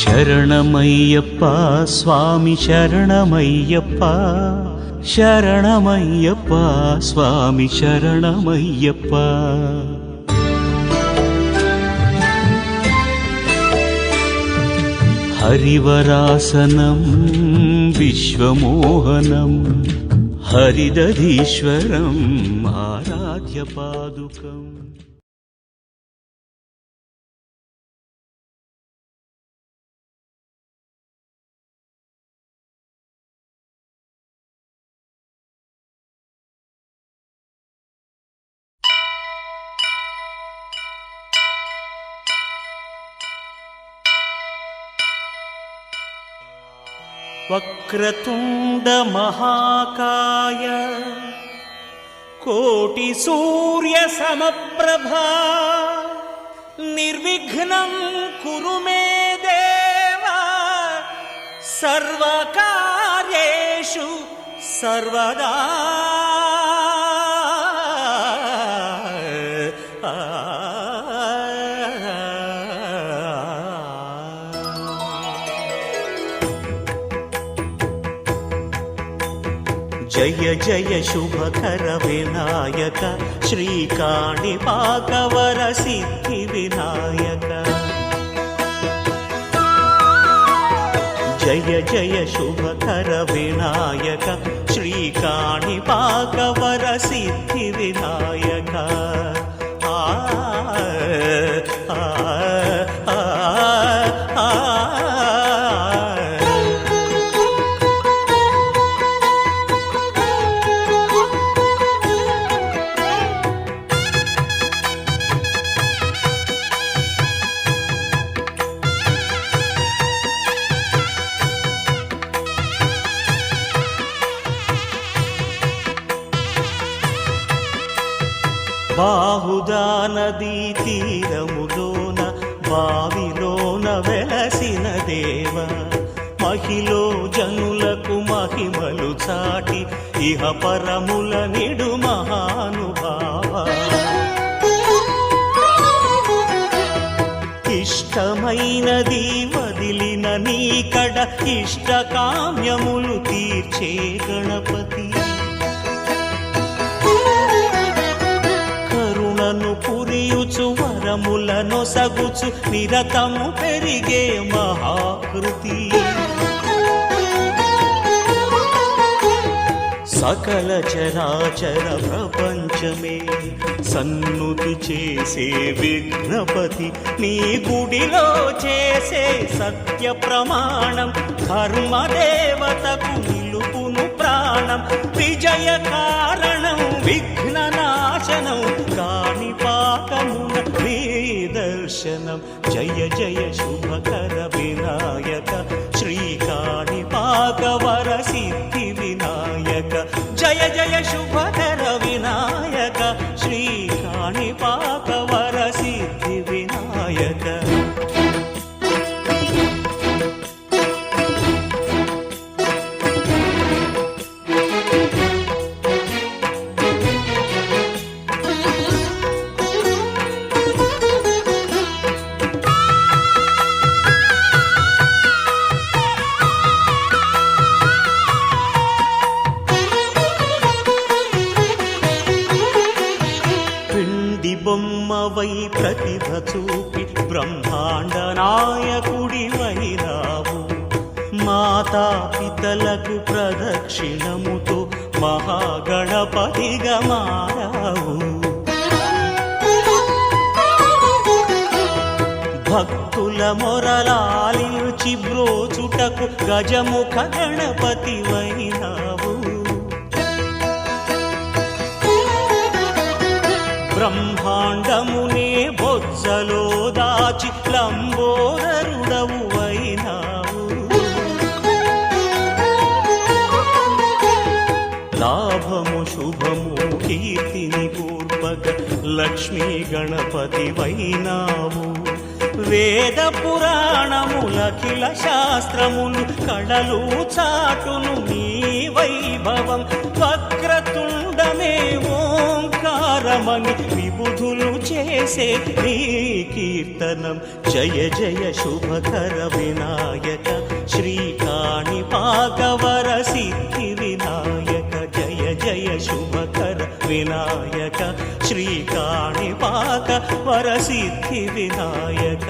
శరణమయ్యప్ప స్వామి శరణమయ్యప్ప, శరణమయ్యప్ప స్వామి శరణమయ్యప్ప. హరివరాసనం విశ్వమోహనం హరిదధీశ్వరం ఆరాధ్య పాదుకం. వక్రతుండ మహాకాయ కోటి సూర్య సమప్రభా నిర్విఘ్నం కురు మే దేవా సర్వకార్యేషు సర్వదా. జయ జయ శుభకర వినాయక శ్రీకాణిపాకవర సిద్ధి వినాయక. జయ జయ శుభకర వినాయక శ్రీకాణిపాకవర సిద్ధి వినాయక. ఆ ఆ ఆ ఆ బాహుదా నదీ తీరములోన బావిలోన వెలసిన దేవ, మహిలో జనులకు మహిమలు చాటి ఇహ పరముల నిడు మహానుభావ. ఇష్టమైనది వదిలిన నీకడ ఇష్ట కామ్యములు తీర్చే గణపతి. పురియుచు వరములను సగుచు నిరతము పెరిగే మహాకృతి. సకల చరాచర ప్రపంచమే సన్నుతి చేసే విఘ్నపతి, నీ గుడిలో చేసే సత్య ప్రమాణం ధర్మదేవతకు నిలుపును ప్రాణం. విజయ కారణం విఘ్న నాశనం కాణిపాకమున నీ దర్శనం. జయ జయ శుభకర వినాయక శ్రీకాణిపాకవర సిద్ధి వినాయక. జయ జయ శుభకర వినాయక శ్రీకాణిపాకవర సిద్ధి వినాయక. బొమ్మవై ప్రతిభ చూపి బ్రహ్మాండ నాయకుడి వైరావు, మాతా పితలకు ప్రదక్షిణముతో మహాగణపతిగా మారావు. భక్తుల మొరలాలించి బ్రోచుటకు గజముఖ గణపతి వైనావు. బ్రహ్మాండమునే బొజ్జలో దాచి లంబోదరుడవు అయినావు. లాభము శుభము కీర్తిని కూర్పగ లక్ష్మీ గణపతి వైనావు. వేద పురాణములఖిల శాస్త్రములు కళలు చాటును నీ వైభవం. వక్రతుండమే ఓంకార ప్రాణమని విబుధులు చేసే నీ కీర్తనం. జయ జయ శుభకర వినాయక శ్రీకాణిపాకవర సిద్ధి వినాయక. జయ జయ శుభకర వినాయక శ్రీకాణిపాకవర సిద్ధి వినాయక.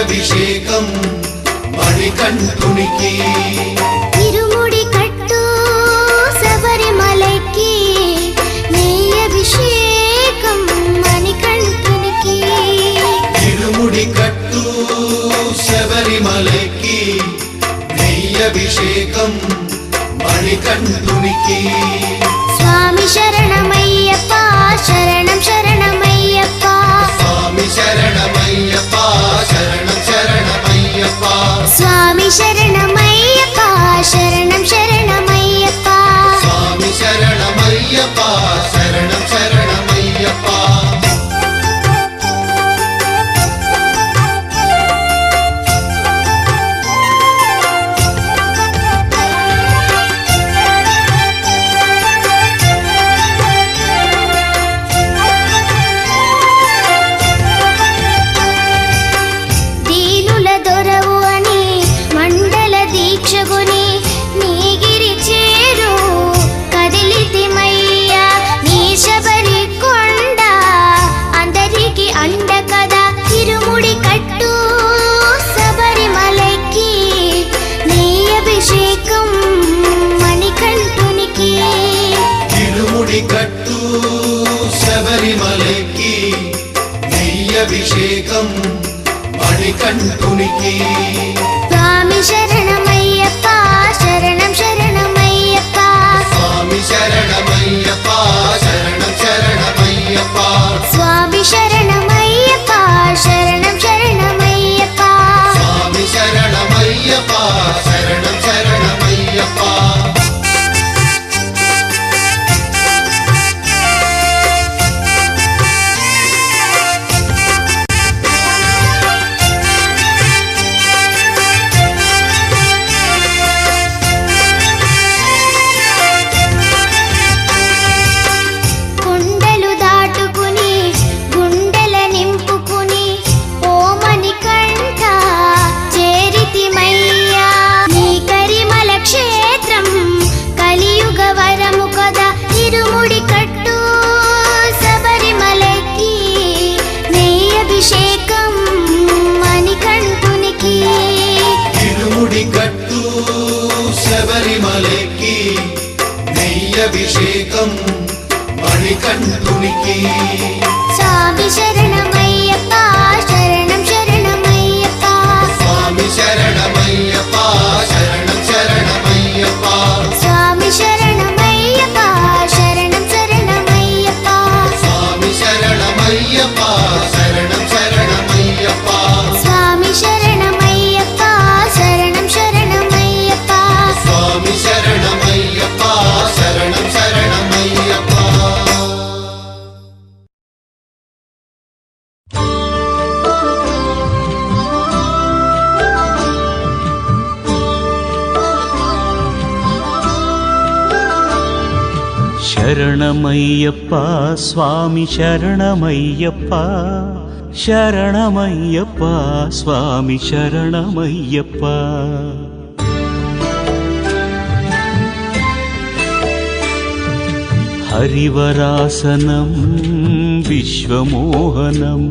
అభిషేకం మణికంఠునికి ఇరుముడి కట్టు శబరిమలకి నెయ్యి అభిషేకం మణికంఠునికి ఇరుముడి కట్టు శబరిమలకి నెయ్యి అభిషేకం మణికంఠునికి స్వామి శరణమయ్యప్ప శరణం శరణమయ్యప్ప స్వామి శరణమయ్యప్ప శరణం శరణమయ్యప్ప స్వామి శరణమయ్యప్ప మణికంఠునికి స్వామి శరణమయ్యప్ప శరణం శరణమయ్యప్ప స్వామి శరణమయ్యప్ప శరణం శరణమయ్యప్ప స్వామి శరణమయ్యప్ప శరణం శరణమయ్యప్ప స్వామి శరణమయ్యప్ప శరణం శరణమయ్యప్ప కొండలు దాటుకుని గుండెల నింపుకుని ఓమని కంఠ చేరితిమయ్యా నీ కరిమల క్షేత్రం కలియుగ వరము కదా ఇరుముడి కట్టు శబరిమలకి నెయ్యభిషేకం మణికంఠునికి ఇరుముడి కట్టు శబరిమలకి నెయ్యభిషేకం మణికంఠునికి స్వామి శరణమయ్యప్ప శరణం శరణమయ్యప్ప స్వామి శరణమయ్యప్ప శరణం శరణమయ్యప్ప స్వామి శరణమయ్యప్ప శరణం శరణమయ్యప్ప స్వామి శరణమయ్యప్ప శరణం శరణమయ్యప్ప స్వామి శరణమయ్యప్ప శరణం శరణమయ్యప్ప స్వామి శరణమయ్యప్ప శరణం శరణమయ్యప్ప శరణమయ్యప్ప స్వామి శరణమయ్యప్ప శరణమయ్యప్ప స్వామి శరణమయ్యప్ప హరివరాసనం విశ్వమోహనం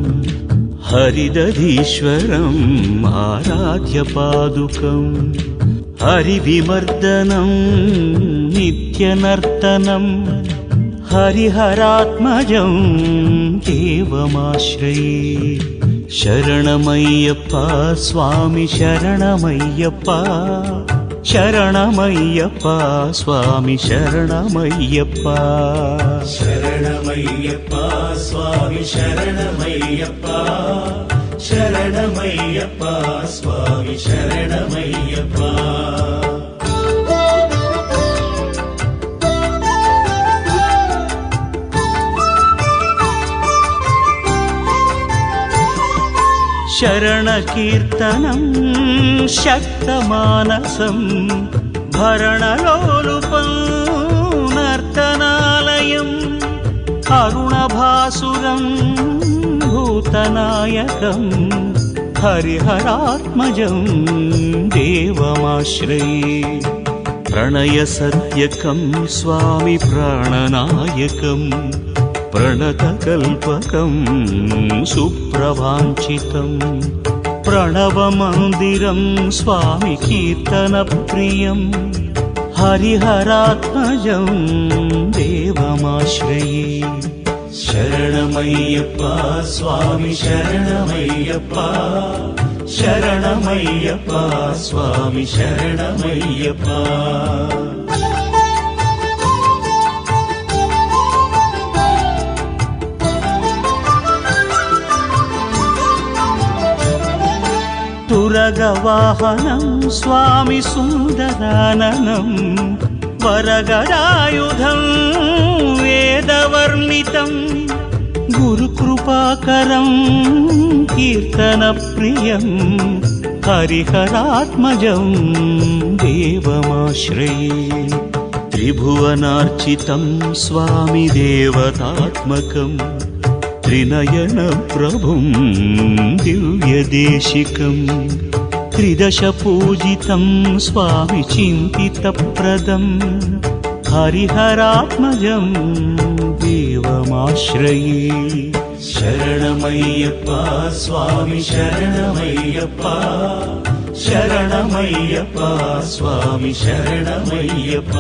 హరిదధీశ్వరం ఆరాధ్యపాదుకం హరివిమర్దనం నిత్యనర్తనం హరిహరాత్మజం దేవమాశ్రయే శరణమయ్యప్ప స్వామి శరణమయ్యప్ప శరణమయ్యప్ప స్వామి శరణమయ్యప్ప శరణమయ్యప్ప స్వామి శరణమయ్యప్ప శరణమయ్యప్ప స్వామి శరణమయ్యప్ప శరణకీర్తనం శక్తమానసం భరణలోలుపం నర్తనాలయం అరుణభాసురం భూతనాయకం హరిహరాత్మజం దేవమాశ్రయే ప్రణయసత్యకం స్వామి ప్రాణనాయకం ప్రణతకల్పకం సుప్రవాంఛితం ప్రణవమందిరం స్వామి కీర్తనప్రియం హరిహరాత్మజం దేవమాశ్రయే శరణమయ్యప్ప స్వామి శరణమయ్యప్ప శరణమయ్యప్ప స్వామి శరణమయ్యప్ప తురగవాహనం స్వామి సుందరాననం వరగదాయుధం వేదవర్ణితం గురుకృపాకరం కీర్తనప్రియం హరిహరాత్మజం దేవమాశ్రయే త్రిభువనార్చితం స్వామి దేవతాత్మకం త్రినయన ప్రభుం దివ్యదేశికం త్రిదశ పూజితం స్వామి చింతితప్రదం హరిహరాత్మజం దేవమాశ్రయే శరణమయ్యప్ప స్వామి శరణమయ్యప్ప శరణమయ్యప్ప స్వామి శరణమయ్యప్ప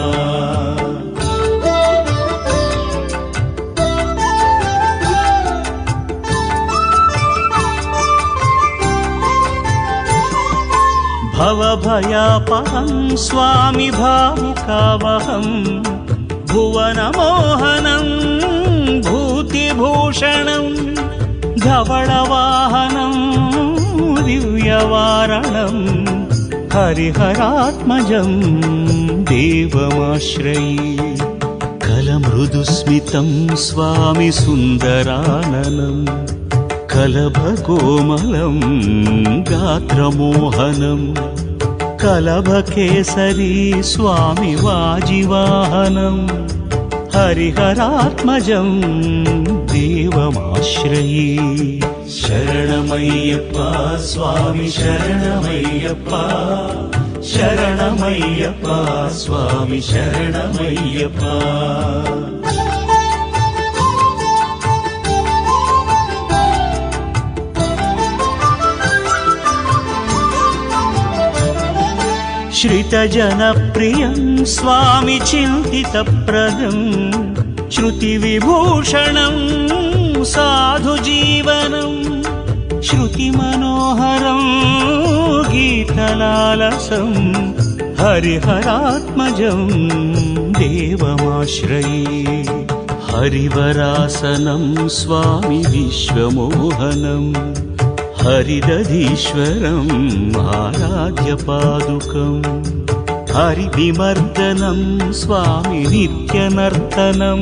భవభయాపహం స్వామి భావుకావహం భువనమోహనం భూతిభూషణం ధవళవాహనం దివ్యవారణం హరిహరాత్మజం దేవమాశ్రయే కలమృదుస్మితం స్వామి సుందరాననం కలభకోమలం గాత్రమోహనం కలభకేసరీ స్వామి వాజివాహనం హరిహరాత్మజం దేవమాశ్రయే శరణమయ్యప్ప స్వామి శరణమయ్యప్ప శరణమయ్యప్ప స్వామి శరణమయ్యప్ప श्रितजनप्रियं स्वामि चिन्तितप्रदं श्रुतिविभूषणं साधुजीवनं श्रुतिमनोहरं गीतलालसं हरिहरात्मजं देवमाश्रये हरिवरासनं स्वामि विश्वमोहनं हरिदधीश्वरम् आराध्यपादुकम् हरिविमर्दनं स्वामि नित्यनर्तनं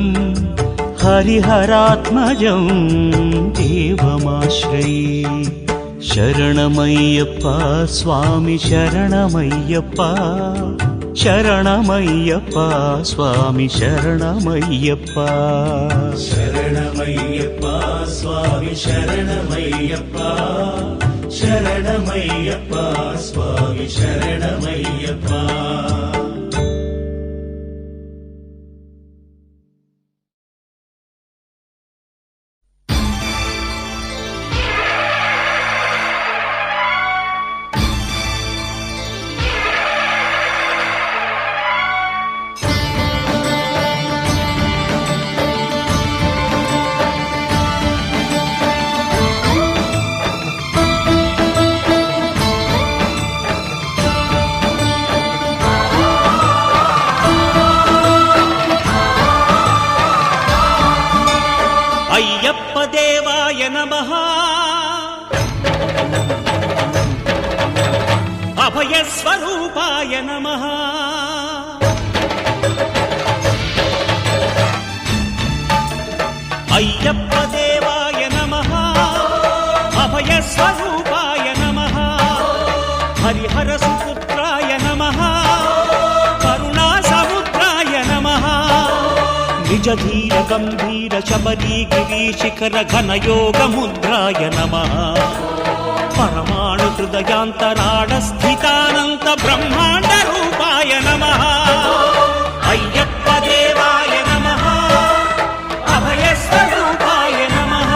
हरिहरात्मजं देवमाश्रये शरणमय्यप्प स्वामि शरणमय्यप्प शरणमय्यप्प स्वामि शरणमय्यप्प శరణమయ్యప్ప స్వామి శరణమయ్యప్ప శరణమయ్యప్ప స్వామి శరణమయ్యప్ప అయ్యప్ప దేవాయ నమః అభయస్వరూపాయ నమః అయ్యప్ప దేవాయ నమః అభయస్వరూపాయ నమః హరిహర సుపుత్రాయ నమః కరుణాసముద్రాయ నమః నిజధీర గంభీర శబరీ గిరీశిఖర ఘనయోగ ముద్రాయ నమః పరమాణు హృదయాంతరాళ స్థితానంత బ్రహ్మాండ రూపాయ నమః అయ్యప్ప దేవాయ నమః అభయస్వరూపాయ నమః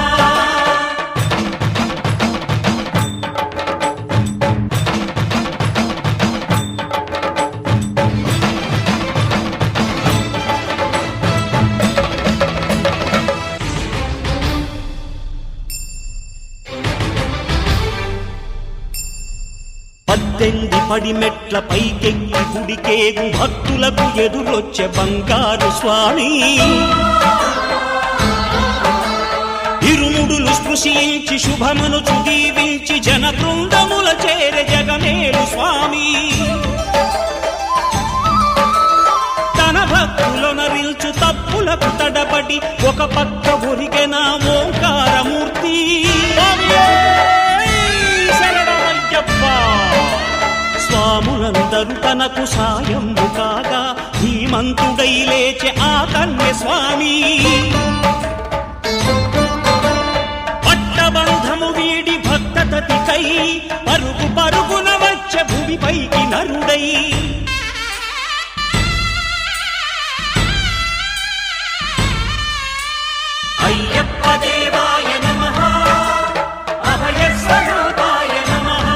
పద్దెంది పడిమెట్ల పైకెక్కి గుడికేగు భక్తులకు ఎదురొచ్చే బంగారు స్వామి ఇరుముడులు స్పృశించి శుభమును చుదీవించి జన బృందముల చేర జగమేలు స్వామి తన భక్తులొనరిల్చు తప్పులకు తడబడి ఒక పక్క ఒరిగెన ఓంకారమూర్తి స్వాములందరూ తనకు సాయంబు కాగా ధీమంతుడై లేచె ఆ కన్య స్వామి పట్టబంధము వీడి భక్తతతికై పరుగు పరుగున వచ్చె భూమిపైకి నరుడై అయ్యప్ప దేవాయ నమః అభయస్వరూపాయ నమః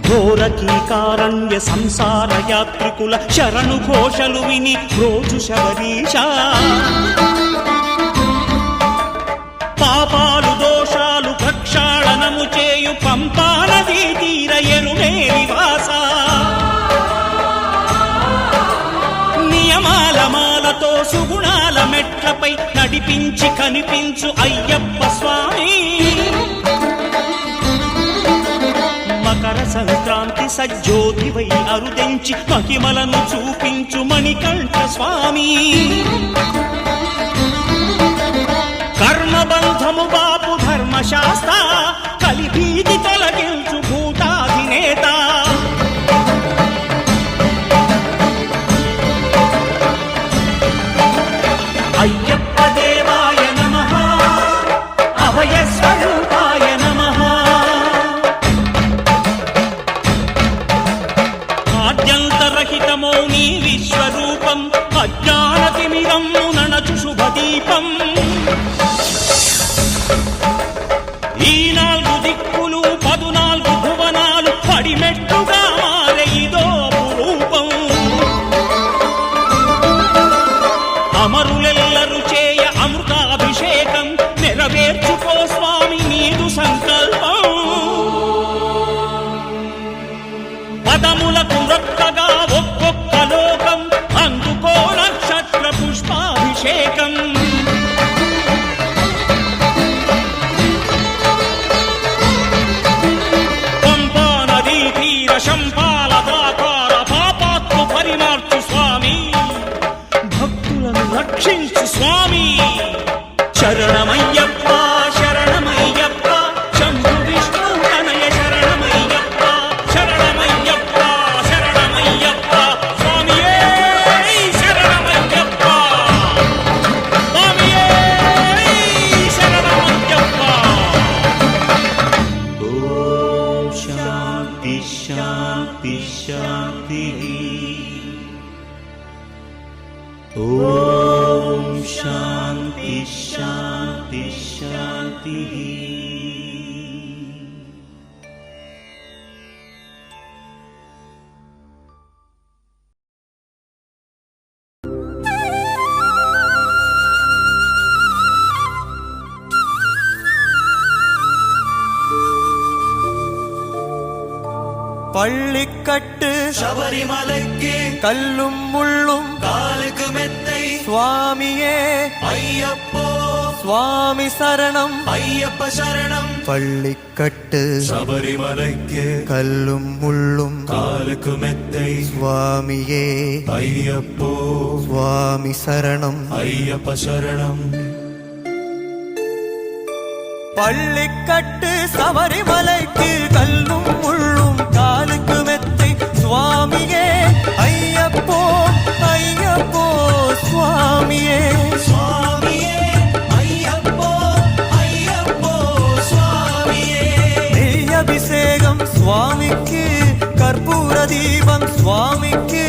ఘోరకీకారణ్య సంసార యాత్రికుల శరణు ఘోషలు విని రోజు శబరీశ పాపాలు దోషాలు ప్రక్షాళనము చేయు పంపా నదీ తీర ఎరుమే నివాస నియమాల మాలతో సుగుణాల మెట్లపై నడిపించి కనిపించు అయ్యప్ప స్వామి మకర సంక్రాంతి సజ్జోతివై అరుదెంచి మహిమలను చూపించు మణికంఠ స్వామి కర్మబంధము బాపు ధర్మశాస్త్ర కలిభీతి తొలగించు భూతాధినేత అయ్యప్ప దేవాయ నమః అభయ స్వరూపాయ నమః ఆద్యంతరహితమో నీ విశ్వరూపం అజ్ఞానతిమిరము నణచు శుభదీపం ఈ 4 దిక్కులు 14 భువనాలు పడిమెట్టుగా మారే ఇదో అపురూపం అమరులెల్లరు చేయ అమృతాభిషేకం నెరవేర్చుకో స్వామి నీదు సంకల్పం పదములకు రొక్కగా ఒక్కొక్క లోకం అందుకో నక్షత్ర పుష్పాభిషేకం పంపా నదీ తీర శంపాల దాకార పాపాత్మ పరిమార్చు స్వామి భక్తులను రక్షించు స్వామి శరణమయ్యప్ప శరణమయ్యప్ప శంభు విష్ణు తనయ శరణమయ్యప్ప శరణమయ్యప్ప శరణమయ్యప్ప స్వామియే శరణమయ్యప్ప స్వామియే శరణమయ్యప్ప ఓం శాంతి శాంతి శాంతి ఓం శాంతి శాంతి శాంతి பள்ளிக்கட்டு சபரிமலைக்கு கல்லும் முள்ளும் காலுக்கு மெத்தை சுவாமியே ஐயப்போ சுவாமி சரணம் ஐயப்ப சரணம் பள்ளிக்கட்டு சபரிமலைக்கு கல்லும் முள்ளும் காலுக்கு மெத்தை சுவாமியே ஐயப்போ சுவாமி சரணம் ஐயப்ப சரணம் பள்ளிக்கட்டு சபரிமலைக்கு கல்லும் முள்ளும் காலுக்கு மெத்தை சுவாமியே ஐயப்போ ஐயப்போ சுவாமியே சுவாமியே ஐயப்போ ஐயப்போ சுவாமியே நெய் அபிஷேகம் சுவாமிக்கு கற்பூர தீபம் சுவாமிக்கு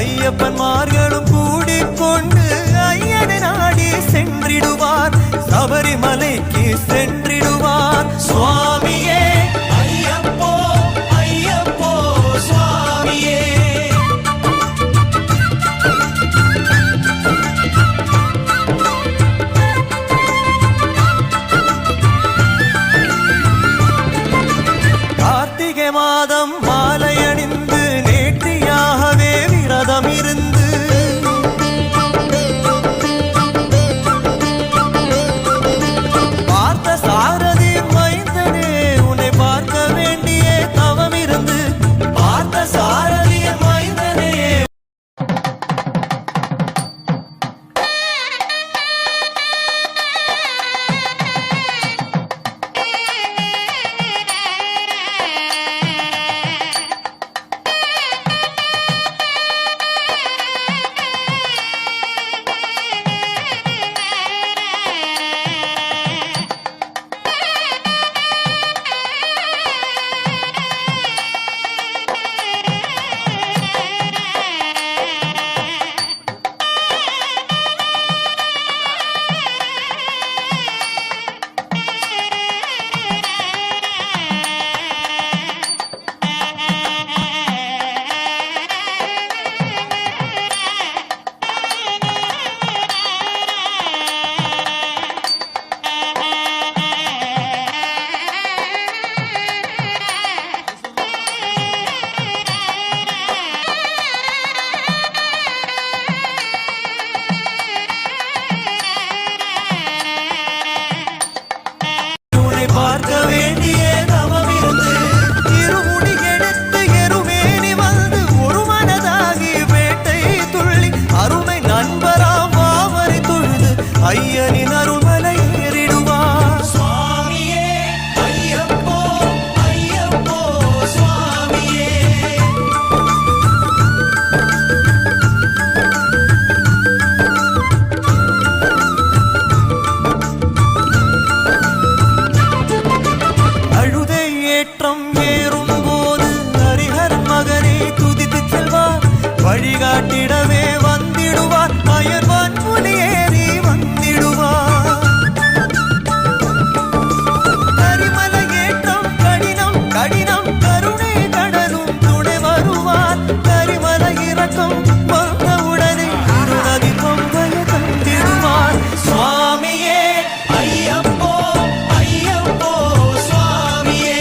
ஐயப்பன்மார்களும் கூடிக்கொண்டு ஐயனை நாடி சென்றிடுவார் சபரிமலைக்கு சென்றிடுவார் சுவாமியே ஐயப்போ ஐயப்போ சுவாமியே கார்த்திகை மாதம் மாலை அணிந்து நேர்த்தியாகவே விரதம் இருந்து பார்த்த சாரதி மைந்தனே உன்னை பார்க்க வேண்டிய தவம் இருந்து பார்த்த சாரதிய மைந்தனே ஏற்றம் ஏறும் போது ஹரிஹரன் மகனை துதித்து செல்வார். வழிகாட்டிடவே வந்திடுவார், அயர்வான் புலி ஏறி வந்திடுவார். கரிமலை ஏற்றம் கடினம் கடினம், கருணை கடலும் துணை வருவார். கரிமலை இறக்கம் வந்தவுடனே இருநதி பொங்கையை தந்திடுவார். சுவாமியே ஐயப்போ ஐயப்போ சுவாமியே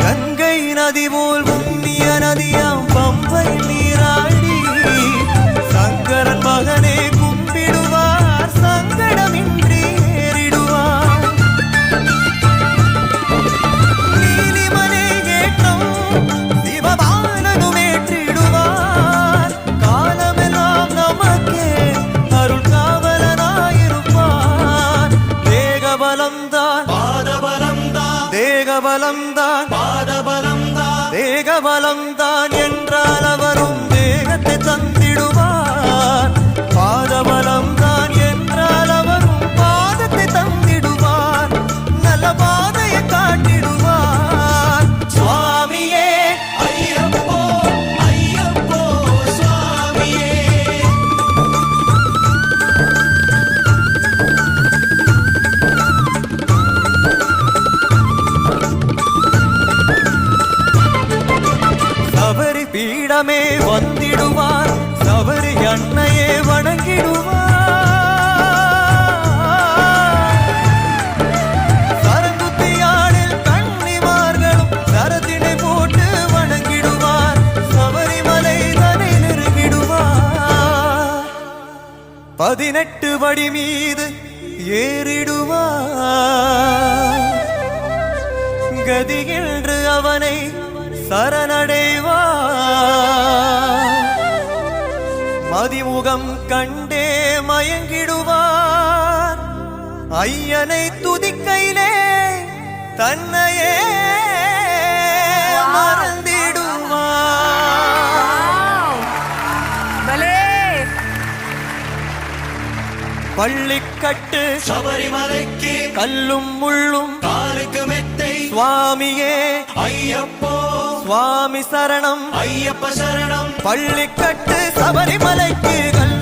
கங்கை நதி போல் புண்ணிய நதியாம் பம்பை நீராடி சங்கரன் மகனே கும்பிடுவார், சங்கடமின்றி ஏறிடுவார். நீலிமலை ஏற்றம் சிவபாலனும் ஏற்றிடுவார். காலமெல்லாம் நமக்கே அருள் காவலனாயிருப்பார். தேகபலம்தான் பாதபலம்தான் தேகபலம்தான் பாதபலம்தான் தேகபலம்தான் என்றால் அவரும் தேகத்தை தந்திடுவார். பாதபலம்தான் என்றால் அவரும் பாதத்தை தந்திடுவார். நல்ல பாதையை காட்டிடுவார். சுவாமியே ஐயப்போ ஐயப்போ சுவாமியே சபரி பீடமே வந்திடுவார், சபரி அன்னையே வணங்கிடுவார். சரங்குத்தியாளில் கன்னிமார்களும் சரத்தினை போட்டு வணங்கிடுவார். சபரிமலை தனை நெருங்கிடுவார். 18 படி மீது ஏறிடுவார். கதியின்று அவனை சரணடைவார். மதிமுகம் கண்டே மயங்கிடுவார். ஐயனை துதிக்கையிலே தன்னையே மறந்திடுவார். பள்ளிக்கட்டு சபரிமலைக்கு கல்லும் முள்ளும் காலுக்கு மெத்தை சுவாமியே ஐயப்போ சுவாமி சரணம். ஐயப்ப சரணம் பள்ளிக்கட்டு சபரிமலைக்கு கல்